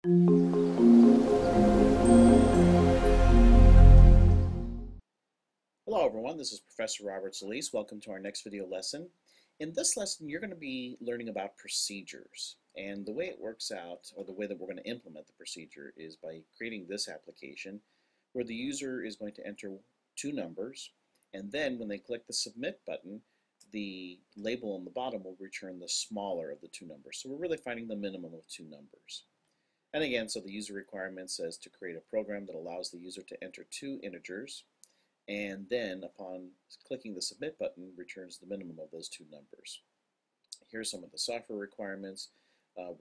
Hello everyone, this is Professor Robert Solis. Welcome to our next video lesson. In this lesson, you're going to be learning about procedures. And the way it works out, or the way that we're going to implement the procedure, is by creating this application where the user is going to enter two numbers, and then when they click the Submit button, the label on the bottom will return the smaller of the two numbers. So we're really finding the minimum of two numbers. And again, so the user requirement says to create a program that allows the user to enter two integers, and then upon clicking the Submit button returns the minimum of those two numbers. Here's some of the software requirements.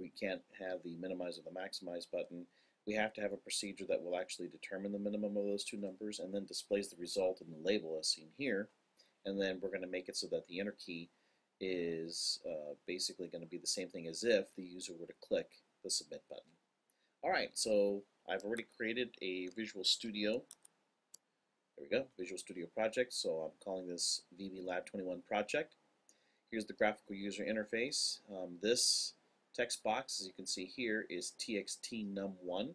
We can't have the minimize or the maximize button. We have to have a procedure that will actually determine the minimum of those two numbers and then displays the result in the label as seen here. And then we're going to make it so that the enter key is basically going to be the same thing as if the user were to click the Submit button. Alright, so I've already created a Visual Studio. There we go, Visual Studio project. So I'm calling this VB Lab 21 project. Here's the graphical user interface. This text box, as you can see here, is txt num1.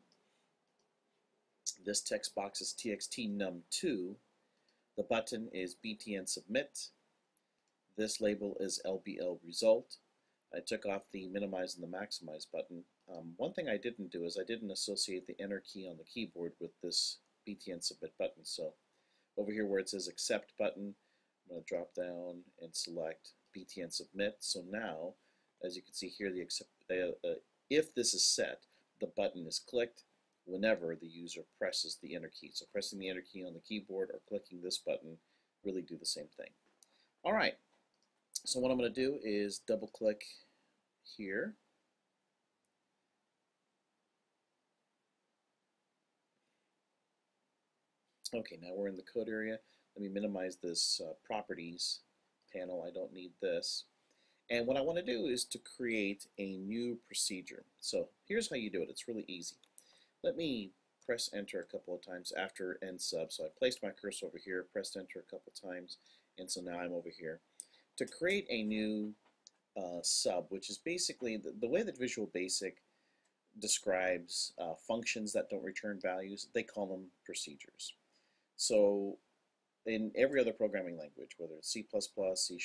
This text box is txt num2. The button is btn submit. This label is lbl result. I took off the minimize and the maximize button. One thing I didn't do is I didn't associate the enter key on the keyboard with this btn submit button. So over here where it says accept button, I'm going to drop down and select btn submit. So now, as you can see here, if this is set, the button is clicked whenever the user presses the enter key. So pressing the enter key on the keyboard or clicking this button really do the same thing. Alright, so what I'm going to do is double click here. Okay, now we're in the code area. Let me minimize this properties panel. I don't need this. And what I want to do is to create a new procedure. So here's how you do it. It's really easy. Let me press enter a couple of times after end sub. So I placed my cursor over here, pressed enter a couple of times, and so now I'm over here. To create a new sub, which is basically the way that Visual Basic describes functions that don't return values, they call them procedures. So in every other programming language, whether it's C++, C#,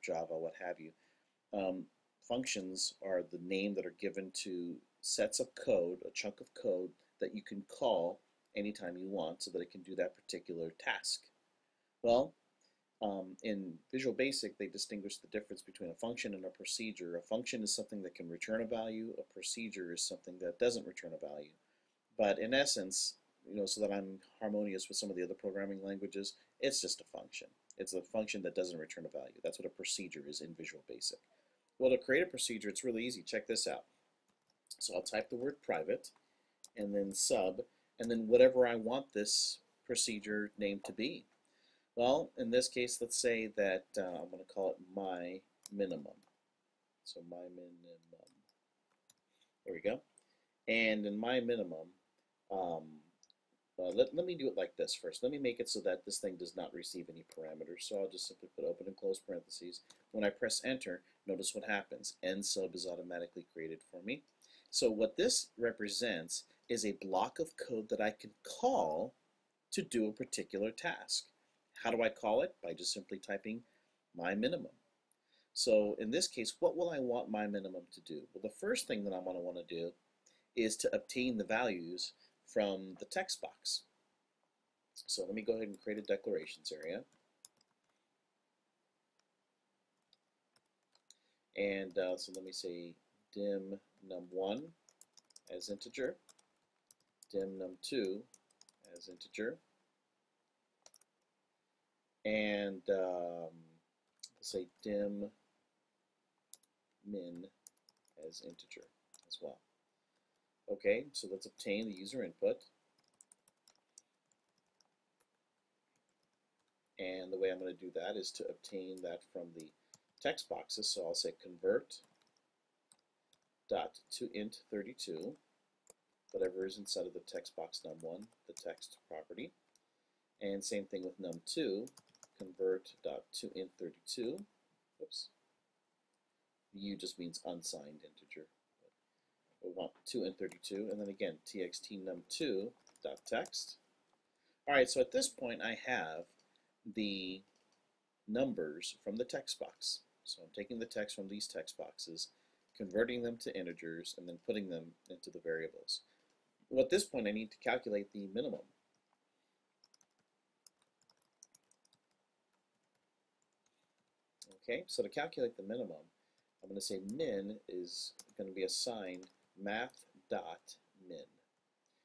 Java, what have you, functions are the name that are given to sets of code, a chunk of code that you can call anytime you want so that it can do that particular task. Well, in Visual Basic, they distinguish the difference between a function and a procedure. A function is something that can return a value. A procedure is something that doesn't return a value. But in essence, so that I'm harmonious with some of the other programming languages, it's just a function. It's a function that doesn't return a value. That's what a procedure is in Visual Basic. Well, to create a procedure, it's really easy. Check this out. So I'll type the word private, and then sub, and then whatever I want this procedure name to be. Well, in this case, let's say that I'm going to call it my minimum. So my minimum. There we go. And in my minimum, let me do it like this first. Let me make it so that this thing does not receive any parameters. So I'll just simply put open and close parentheses. When I press enter, notice what happens. End sub is automatically created for me. So what this represents is a block of code that I can call to do a particular task. How do I call it? By just simply typing my minimum. So in this case, what will I want my minimum to do? Well, the first thing that I'm going to want to do is to obtain the values from the text box. So let me go ahead and create a declarations area. And so let me say dim num1 as integer, dim num2 as integer, and let's say dim min as integer as well. Okay, so let's obtain the user input. And the way I'm going to do that is to obtain that from the text boxes. So I'll say convert dot to int 32, whatever is inside of the text box num1, the text property. And same thing with num2, convert dot to int 32. Oops. U just means unsigned integer. we want 2 and 32, and then again txt num2.text. Alright, so at this point I have the numbers from the text box. So I'm taking the text from these text boxes, converting them to integers, and then putting them into the variables. Well, at this point I need to calculate the minimum. Okay, so to calculate the minimum, I'm going to say min is going to be assigned math.min.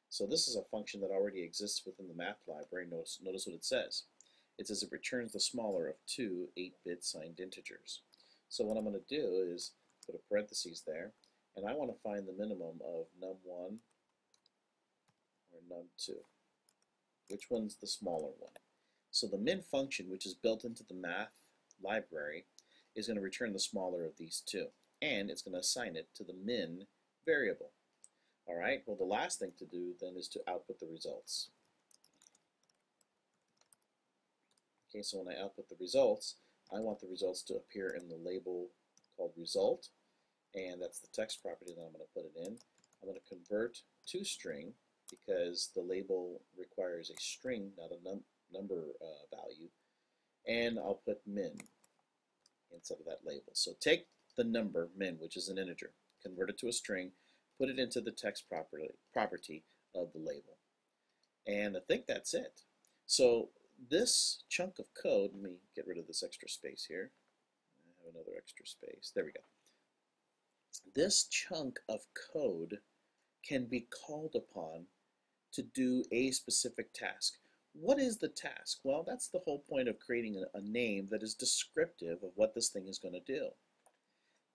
So this is a function that already exists within the math library. Notice what it says. It says it returns the smaller of two 8-bit signed integers. So what I'm going to do is put a parentheses there, and I want to find the minimum of num1 or num2. Which one's the smaller one? So the min function, which is built into the math library, is going to return the smaller of these two, and it's going to assign it to the min variable. Alright, well the last thing to do then is to output the results. Okay, so when I output the results, I want the results to appear in the label called result, and that's the text property that I'm going to put it in. I'm going to convert to string because the label requires a string, not a number value, and I'll put min instead of that label. So take the number min, which is an integer, convert it to a string, put it into the text property of the label. And I think that's it. So this chunk of code, let me get rid of this extra space here. I have another extra space. There we go. This chunk of code can be called upon to do a specific task. What is the task? Well, that's the whole point of creating a name that is descriptive of what this thing is going to do.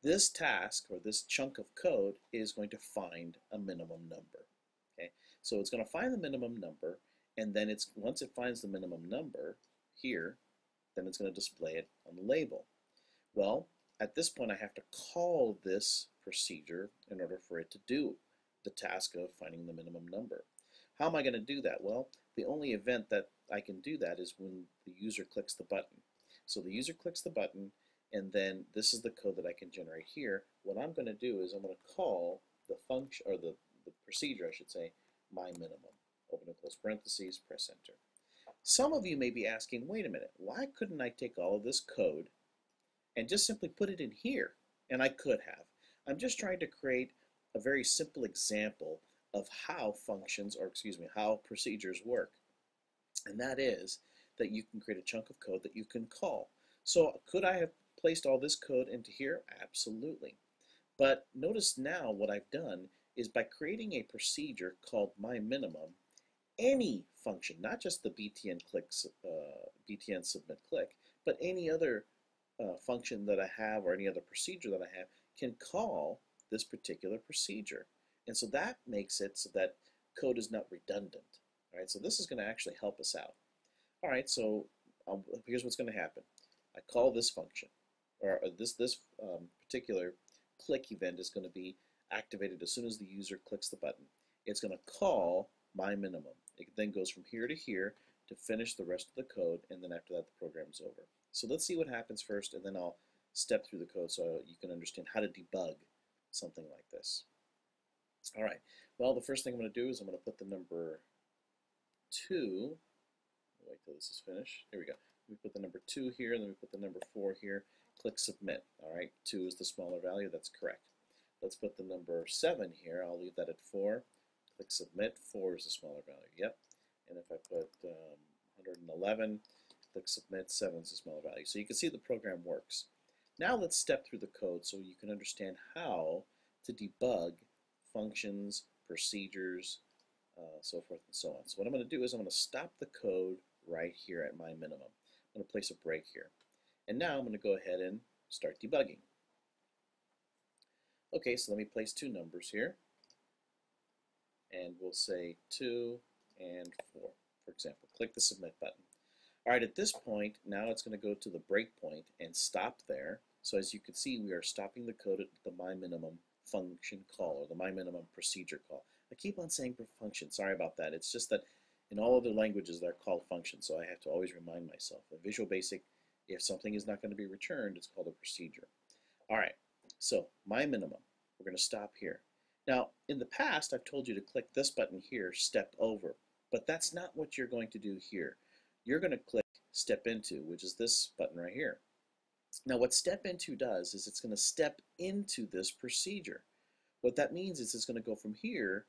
This task, or this chunk of code, is going to find a minimum number. Okay, so it's going to find the minimum number, and then once it finds the minimum number here, then it's going to display it on the label. Well, at this point I have to call this procedure in order for it to do the task of finding the minimum number. How am I going to do that? Well, the only event that I can do that is when the user clicks the button. So the user clicks the button, and then this is the code that I can generate here. What I'm going to do is I'm going to call the function, or the procedure I should say, my minimum. Open and close parentheses, press enter. Some of you may be asking, wait a minute, why couldn't I take all of this code and just simply put it in here? And I could have. I'm just trying to create a very simple example of how functions, or excuse me, how procedures work. And that is that you can create a chunk of code that you can call. So could I have placed all this code into here? Absolutely. But notice now what I've done is by creating a procedure called myMinimum, any function, not just the btn submit click, but any other function that I have or any other procedure that I have can call this particular procedure. And so that makes it so that code is not redundant. All right, so this is going to actually help us out. All right, so here's what's going to happen. I call this function, or this particular click event is going to be activated as soon as the user clicks the button. It's going to call myMinimum. It then goes from here to here to finish the rest of the code, and then after that the program's over. So let's see what happens first, and then I'll step through the code so you can understand how to debug something like this. All right, well, the first thing I'm going to do is I'm going to put the number 2, wait till this is finished, here we go. We put the number 2 here, and then we put the number 4 here, click submit. All right, 2 is the smaller value, that's correct. Let's put the number 7 here, I'll leave that at 4, click submit, 4 is the smaller value, yep. And if I put 111, click submit, 7 is the smaller value. So you can see the program works. Now let's step through the code so you can understand how to debug functions, procedures, so forth and so on. So what I'm going to do is I'm going to stop the code right here at myMinimum. I'm going to place a break here. And now I'm going to go ahead and start debugging. Okay, so let me place 2 numbers here. And we'll say 2 and 4, for example. Click the submit button. All right, at this point, now it's going to go to the breakpoint and stop there. So as you can see, we are stopping the code at the myMinimum function call, or the myMinimum procedure call. I keep on saying function, sorry about that. It's just that in all other languages they're called functions, so I have to always remind myself. In Visual Basic, if something is not going to be returned, it's called a procedure. All right, so myMinimum, we're going to stop here. Now, in the past, I've told you to click this button here, step over, but that's not what you're going to do here. You're going to click step into, which is this button right here. Now, what step into does is it's going to step into this procedure. What that means is it's going to go from here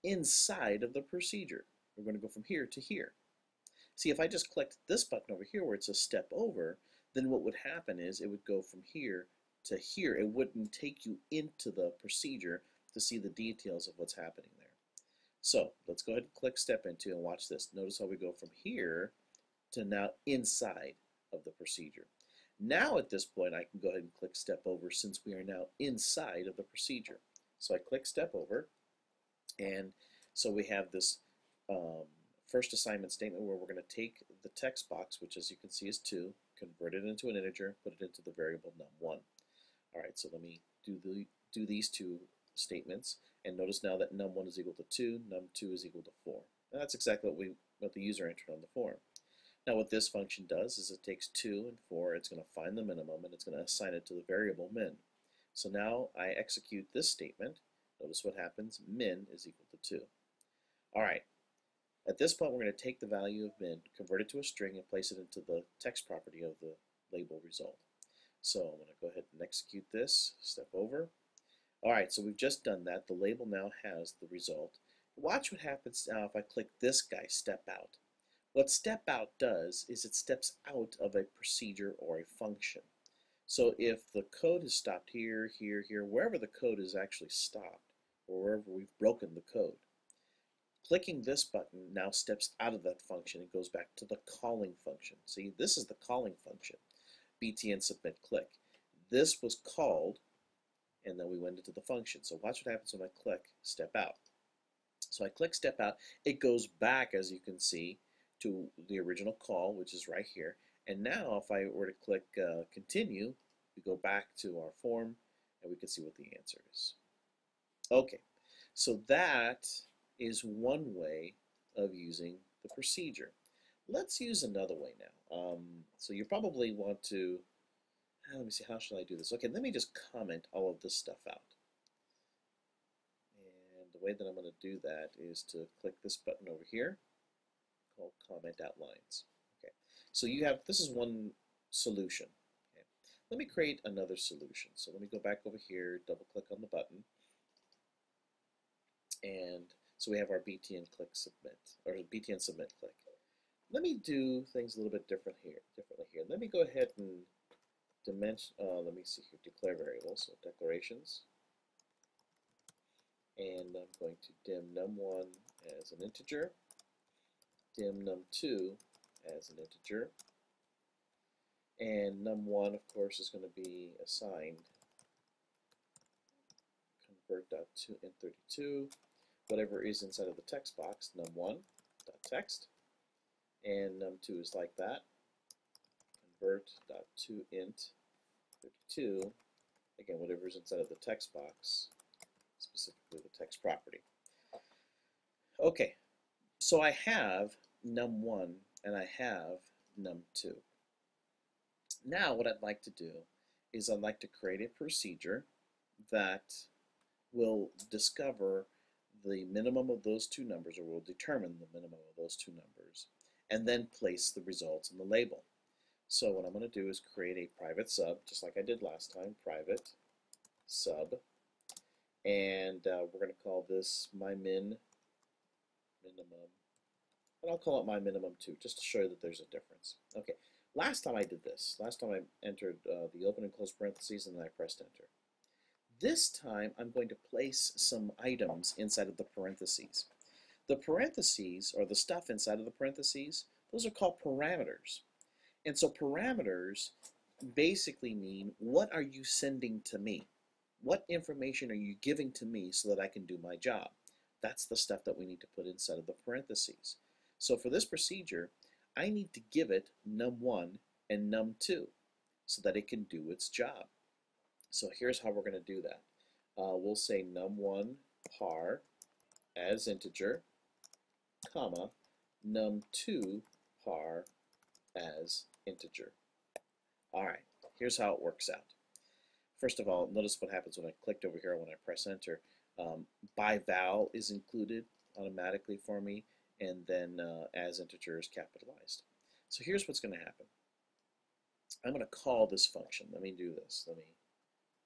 inside of the procedure. We're going to go from here to here. See, if I just clicked this button over here where it says step over, then what would happen is it would go from here to here. It wouldn't take you into the procedure to see the details of what's happening there. So let's go ahead and click step into and watch this. Notice how we go from here to now inside of the procedure. Now at this point I can go ahead and click step over since we are now inside of the procedure. So I click step over, and so we have this first assignment statement where we're going to take the text box, which as you can see is 2, convert it into an integer, put it into the variable num1. Alright, so let me do these two statements, and notice now that num1 is equal to 2, num2 is equal to 4. And that's exactly what the user entered on the form. Now what this function does is it takes 2 and 4, it's going to find the minimum, and it's going to assign it to the variable min. So now I execute this statement. Notice what happens. Min is equal to 2. Alright, at this point we're going to take the value of min, convert it to a string, and place it into the text property of the label result. So I'm going to go ahead and execute this, step over. Alright, so we've just done that. The label now has the result. Watch what happens now if I click this guy, step out. What step out does is it steps out of a procedure or a function. So if the code is stopped here, here, here, wherever the code is actually stopped, or wherever we've broken the code, clicking this button now steps out of that function and goes back to the calling function. See, this is the calling function, btn submit click. This was called, and then we went into the function. So watch what happens when I click step out. So I click step out, it goes back, as you can see, to the original call, which is right here. And now if I were to click continue, we go back to our form and we can see what the answer is. Okay, so that is one way of using the procedure. Let's use another way now. So you probably want to, let me see, how shall I do this? Okay, let me just comment all of this stuff out. And the way that I'm going to do that is to click this button over here called comment outlines. Okay, so you have, this is one solution. Okay. Let me create another solution. So let me go back over here, double click on the button, and so we have our btn click submit, or btn submit click. Let me do things a little bit differently here. Let me go ahead and let me see here, declare variables, so declarations, and I'm going to dim num1 as an integer, dim num2 as an integer, and num1 of course is going to be assigned convert.toInt32, whatever is inside of the text box, num1.text, and num2 is like that, convert.toInt32, again whatever is inside of the text box, specifically the text property. Okay, so I have num1 and I have num2. Now what I'd like to do is I'd like to create a procedure that will discover the minimum of those two numbers, or will determine the minimum of those two numbers, and then place the results in the label. So what I'm going to do is create a private sub, just like I did last time, private sub, and we're going to call this my minimum, and I'll call it my minimum 2, just to show you that there's a difference. Okay, last time I did this, last time I entered the open and close parentheses, and then I pressed enter. This time I'm going to place some items inside of the parentheses. The parentheses, or the stuff inside of the parentheses, those are called parameters. And so parameters basically mean, what are you sending to me? What information are you giving to me so that I can do my job? That's the stuff that we need to put inside of the parentheses. So for this procedure, I need to give it num1 and num2 so that it can do its job. So here's how we're going to do that. We'll say num1 par as integer, comma, num2 par as integer. Alright, here's how it works out. First of all, notice what happens when I clicked over here when I press enter. Byval is included automatically for me, and then as integer is capitalized. So here's what's going to happen. I'm going to call this function. Let me do this. Let me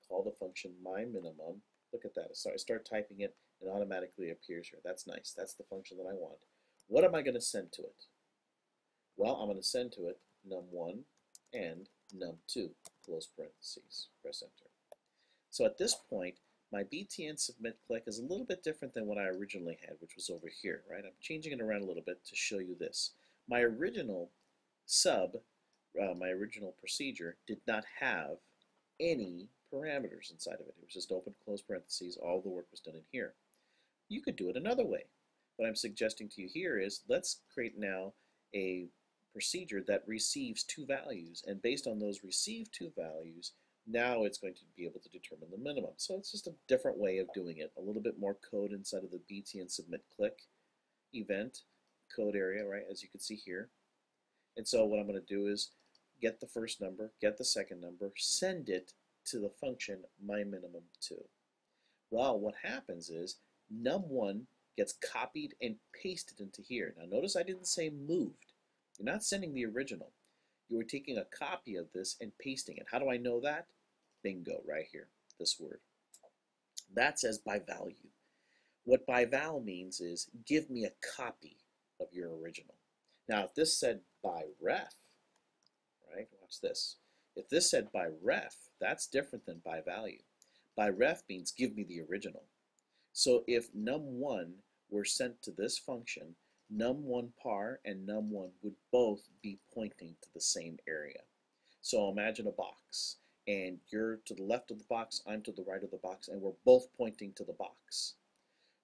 call the function myMinimum. Look at that. So I start typing it, and automatically appears here. That's nice. That's the function that I want. What am I going to send to it? Well, I'm going to send to it num1 and num2, close parentheses. Press enter. So at this point, my btn submit click is a little bit different than what I originally had, which was over here, right? I'm changing it around a little bit to show you this. My original my original procedure did not have any parameters inside of it. It was just open, close parentheses. All the work was done in here. You could do it another way. What I'm suggesting to you here is let's create now a procedure that receives two values, and based on those received two values, now it's going to be able to determine the minimum. So it's just a different way of doing it. A little bit more code inside of the btn submit click event code area, right, as you can see here. And so what I'm going to do is get the first number, get the second number, send it to the function myMinimum2. Well, what happens is num1 gets copied and pasted into here. Now notice I didn't say moved. You're not sending the original. You are taking a copy of this and pasting it. How do I know that? Bingo, right here, this word. That says by value. What by val means is give me a copy of your original. Now if this said by ref, right, watch this. If this said by ref, that's different than by value. By ref means give me the original. So if num1 were sent to this function, num1 par and num1 would both be pointing to the same area. So imagine a box, and you're to the left of the box, I'm to the right of the box, and we're both pointing to the box.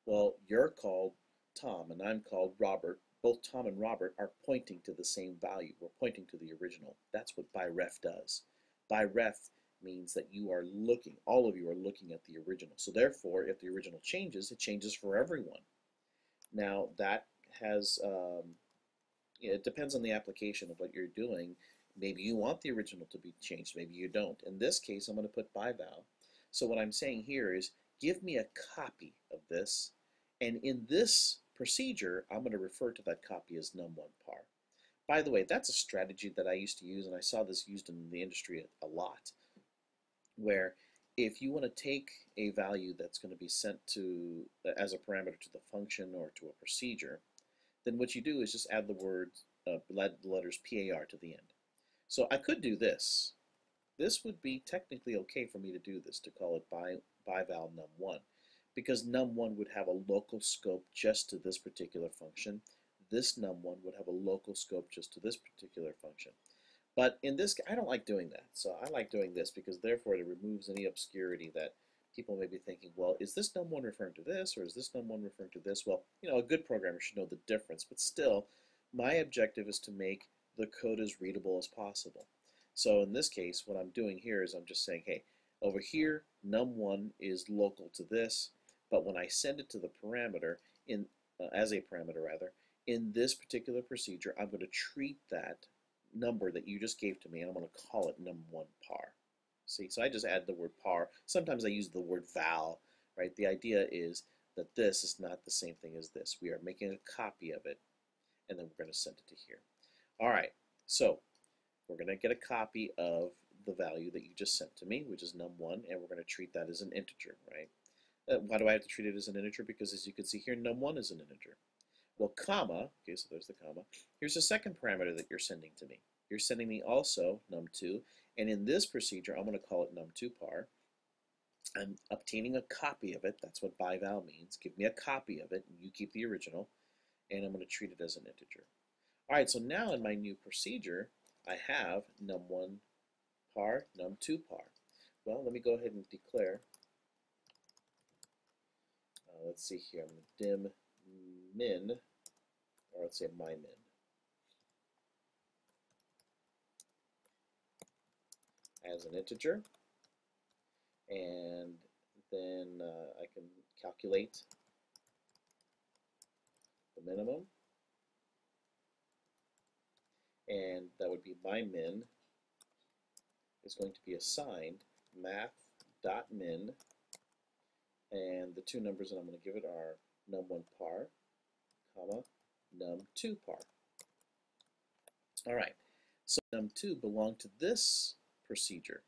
Well, you're called Tom and I'm called Robert. Both Tom and Robert are pointing to the same value. We're pointing to the original. That's what by ref does. By ref means that you are looking, all of you are looking at the original. So therefore, if the original changes, it changes for everyone. Now that has, it depends on the application of what you're doing. Maybe you want the original to be changed, maybe you don't. In this case, I'm going to put Byval. So what I'm saying here is, give me a copy of this, and in this procedure, I'm going to refer to that copy as num1 par. By the way, that's a strategy that I used to use, and I saw this used in the industry a lot, where if you want to take a value that's going to be sent to as a parameter to the function or to a procedure, then what you do is just add the word, the letters PAR to the end. So I could do this. This would be technically okay for me to do this, to call it byval num1, because num1 would have a local scope just to this particular function. This num1 would have a local scope just to this particular function. But in this, I don't like doing that. So I like doing this because therefore it removes any obscurity that people may be thinking, well, is this num1 referring to this, or is this num1 referring to this? Well, you know, a good programmer should know the difference, but still, my objective is to make the code as readable as possible. So in this case, what I'm doing here is I'm just saying, hey, over here, num1 is local to this, but when I send it to the parameter, as a parameter rather, in this particular procedure, I'm going to treat that number that you just gave to me, and I'm going to call it num1 par. See, so I just add the word par. Sometimes I use the word val, right? The idea is that this is not the same thing as this. We are making a copy of it, and then we're going to send it to here. All right, so we're going to get a copy of the value that you just sent to me, which is num1, and we're going to treat that as an integer, right? Why do I have to treat it as an integer? Because as you can see here, num1 is an integer. Well, comma, okay, so there's the comma. Here's the second parameter that you're sending to me. You're sending me also num2, and in this procedure, I'm going to call it num2 par. I'm obtaining a copy of it. That's what byval means. Give me a copy of it, and you keep the original, and I'm going to treat it as an integer. All right, so now in my new procedure, I have num1 par, num2 par. Well, let me go ahead and declare. Let's see here. I'm going to dim min, or let's say mymin. As an integer, and then I can calculate the minimum, and that would be mymin is going to be assigned math.min, And the two numbers that I'm going to give it are num1 par, comma, num2 par. All right, so num2 belong to this procedure.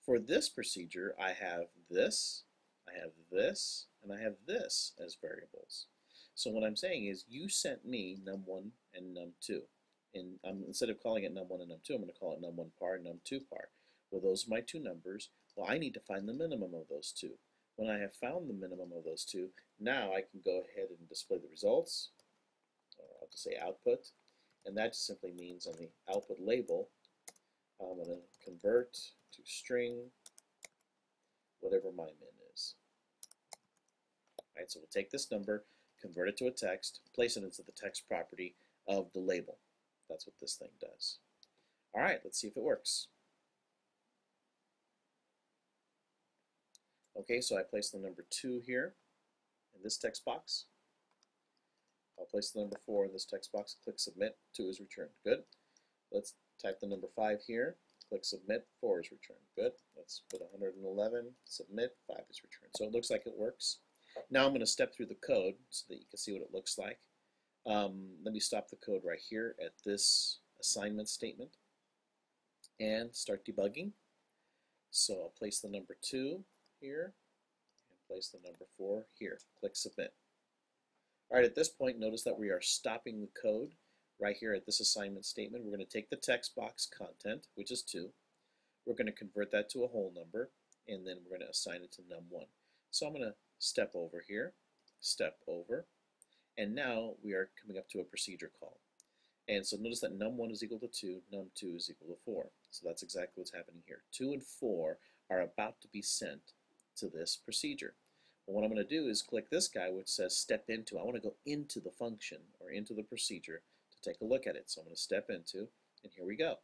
For this procedure, I have this, I have this, and I have this as variables. So what I'm saying is you sent me num1 and num2. And instead of calling it num1 and num2, I'm going to call it num1 par, num2 par. Well, those are my two numbers. Well, I need to find the minimum of those two. When I have found the minimum of those two, now I can go ahead and display the results. I'll just say output. And that just simply means on the output label, I'm going to convert to string whatever my min is. All right, so we'll take this number, convert it to a text, place it into the text property of the label. That's what this thing does. All right, let's see if it works. Okay, so I place the number 2 here in this text box. I'll place the number 4 in this text box, click submit, 2 is returned. Good. Let's type the number 5 here, click submit, 4 is returned. Good. Let's put 111, submit, 5 is returned. So it looks like it works. Now I'm going to step through the code so that you can see what it looks like. Let me stop the code right here at this assignment statement and start debugging. So I'll place the number 2 here and place the number 4 here. Click submit. All right, at this point, notice that we are stopping the code right here at this assignment statement. We're going to take the text box content, which is 2. We're going to convert that to a whole number, and then we're going to assign it to num1. So I'm going to step over here, step over, and now we are coming up to a procedure call. And so notice that num1 is equal to 2, num2 is equal to 4. So that's exactly what's happening here. 2 and 4 are about to be sent to this procedure. Well, what I'm going to do is click this guy which says step into. I want to go into the function or into the procedure to take a look at it. So I'm going to step into, and here we go.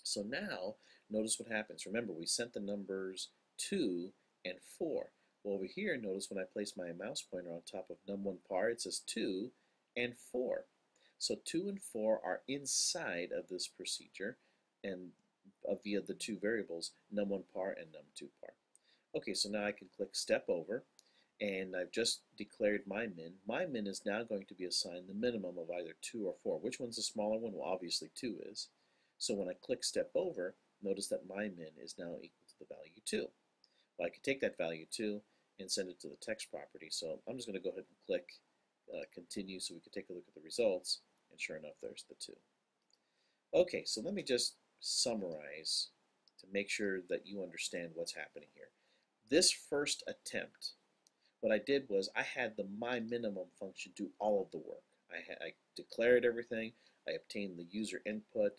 So now notice what happens. Remember, we sent the numbers 2 and 4. Well, over here, notice when I place my mouse pointer on top of num1 par, it says 2 and 4. So 2 and 4 are inside of this procedure and via the two variables num1 par and num2 par. Okay, so now I can click step over, and I've just declared my min. My min is now going to be assigned the minimum of either 2 or 4. Which one's the smaller one? Well, obviously 2 is. So when I click step over, notice that my min is now equal to the value 2. Well, I can take that value 2 and send it to the text property. So I'm just going to go ahead and click continue so we can take a look at the results, and sure enough, there's the 2. Okay, so let me just summarize to make sure that you understand what's happening here. This first attempt, what I did was I had the my minimum function do all of the work. I declared everything, I obtained the user input,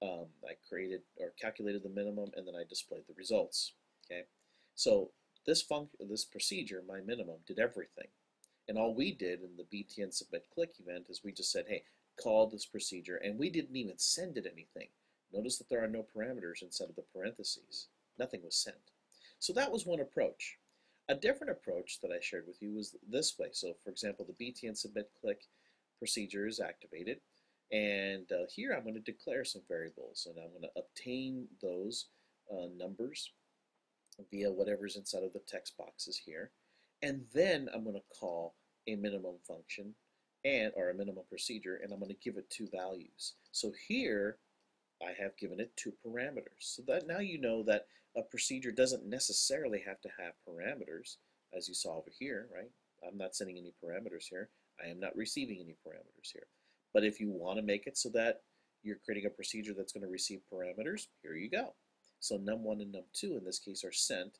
I created or calculated the minimum, and then I displayed the results. Okay, so this procedure, my minimum, did everything, and all we did in the btn submit click event is we just said, hey, call this procedure, and we didn't even send it anything. Notice that there are no parameters inside of the parentheses. Nothing was sent. So that was one approach. A different approach that I shared with you was this way. So for example, the btn submit click procedure is activated, and here I'm going to declare some variables, and I'm going to obtain those numbers via whatever's inside of the text boxes here, and then I'm going to call a minimum function or a minimum procedure, and I'm going to give it 2 values. So here I have given it 2 parameters. So that now you know that a procedure doesn't necessarily have to have parameters, as you saw over here, right? I'm not sending any parameters here. I am not receiving any parameters here. But if you want to make it so that you're creating a procedure that's going to receive parameters, here you go. So num1 and num2 in this case are sent.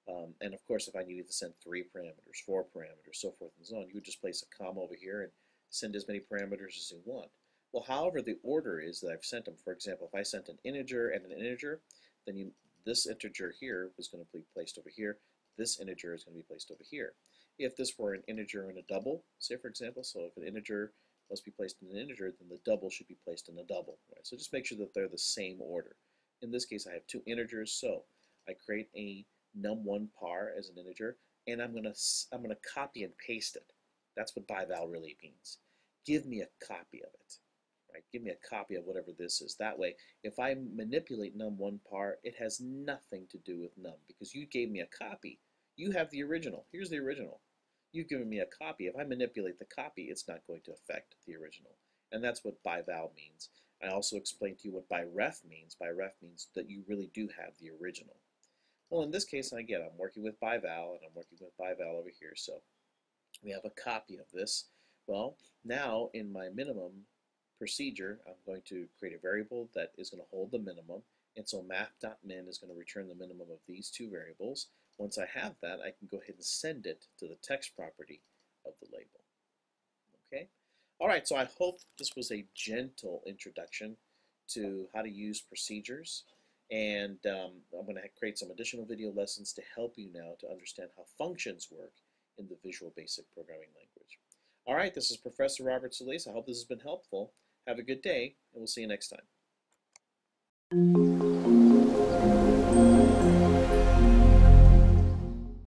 And of course, if I needed to send 3 parameters, 4 parameters, so forth and so on, you would just place a comma over here and send as many parameters as you want. Well, however the order is that I've sent them, for example, if I sent an integer and an integer, then this integer here was going to be placed over here. This integer is going to be placed over here. If this were an integer and a double, say for example, so if an integer must be placed in an integer, then the double should be placed in a double. Right? So just make sure that they're the same order. In this case, I have 2 integers, so I create a num1 par as an integer, and I'm gonna copy and paste it. That's what Byval really means. Give me a copy of it. Right? Give me a copy of whatever this is. That way, if I manipulate num1 par, it has nothing to do with num, because you gave me a copy. You have the original. Here's the original. You've given me a copy. If I manipulate the copy, it's not going to affect the original. And that's what Byval means. I also explained to you what Byref means. Byref means that you really do have the original. Well, in this case, again, I'm working with Byval, and I'm working with Byval over here. So we have a copy of this. Well, now in my minimum procedure, I'm going to create a variable that is going to hold the minimum. And so math.min is going to return the minimum of these two variables. Once I have that, I can go ahead and send it to the text property of the label. Okay? All right, so I hope this was a gentle introduction to how to use procedures. And I'm going to create some additional video lessons to help you now to understand how functions work in the Visual Basic Programming Language. All right, this is Professor Robert Solis. I hope this has been helpful. Have a good day, and we'll see you next time.